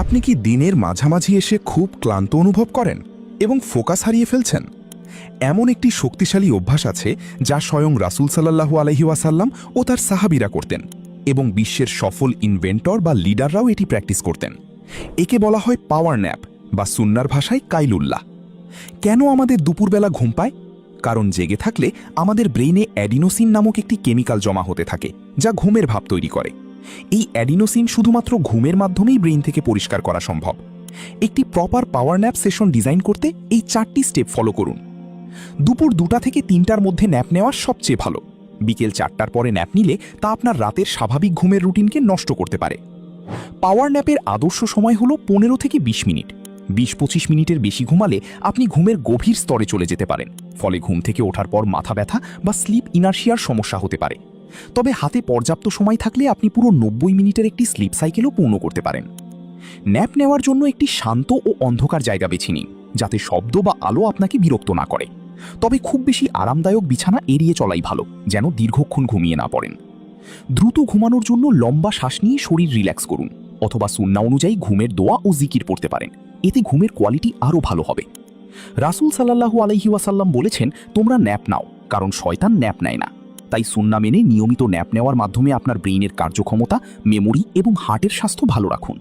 আপনি কি দিনের মাঝামাঝি এসে খুব ক্লান্ত অনুভব করেন এবং ফোকাস হারিয়ে ফেলছেন? এমন একটি শক্তিশালী অভ্যাস আছে যা স্বয়ং রাসূল সাল্লাল্লাহু আলাইহি ওয়াসাল্লাম ও তার সাহাবীরা করতেন এবং বিশ্বের সফল ইনভেন্টর বা লিডাররাও এটি প্র্যাকটিস করতেন। একে বলা হয় পাওয়ার ন্যাপ বা সুন্নার ভাষায় কাইলুল্লাহ। কেন আমাদের দুপুরবেলা ঘুম পায়? কারণ জেগে থাকলে আমাদের ব্রেইনে অ্যাডিনোসিন নামক একটি কেমিক্যাল জমা হতে থাকে যা ঘুমের ভাব তৈরি করে। এই অ্যাডিনোসিন শুধুমাত্র ঘুমের মাধ্যমেই ব্রেইন থেকে পরিষ্কার করা সম্ভব। একটি proper power nap session design করতে এই 4টি স্টেপ ফলো করুন। দুপুর 2টা থেকে 3টার মধ্যে ন্যাপ নেওয়া সবচেয়ে ভালো। বিকেল 4টার পরে ন্যাপ নিলে তা আপনার রাতের স্বাভাবিক ঘুমের রুটিনকে নষ্ট করতে পারে। পাওয়ার ন্যাপের আদর্শ সময় হলো 15 থেকে 20 মিনিট। 20-25 মিনিটের বেশি ঘুমালে আপনি ঘুমের গভীর স্তরে চলে যেতে পারেন, ফলে ঘুম থেকে ওঠার পর মাথা ব্যথা বা স্লিপ ইনার্শিয়ার সমস্যা হতে পারে। তবে হাতে পর্যাপ্ত সময় থাকলে আপনি পুরো 90 মিনিটের একটি স্লিপ সাইকেলও পূর্ণ করতে পারেন। ন্যাপ নেওয়ার জন্য একটি শান্ত ও অন্ধকার জায়গা বেছে নিন, যাতে শব্দ বা আলো আপনাকে বিরক্ত না করে। তবে খুব বেশি আরামদায়ক বিছানা এড়িয়ে চলাই ভালো, যেন দীর্ঘক্ষণ ঘুমিয়ে না পড়েন। দ্রুত ঘুমানোর জন্য লম্বা শ্বাস নিয়ে শরীর রিল্যাক্স করুন, অথবা সুন্নাহ অনুযায়ী ঘুমের দোয়া ও জিকির পড়তে পারেন। এতে ঘুমের কোয়ালিটি আরও ভালো হবে। রাসূল সাল্লাল্লাহু আলাইহি ওয়াসাল্লাম বলেছেন, তোমরা ন্যাপ নাও, কারণ শয়তান ন্যাপ নেয় না। তাই সুন্নাহ মেনে নিয়মিত ন্যাপ নেওয়ার মাধ্যমে আপনার ব্রেইনের কার্যক্ষমতা, মেমোরি এবং হার্টের স্বাস্থ্য ভালো রাখুন।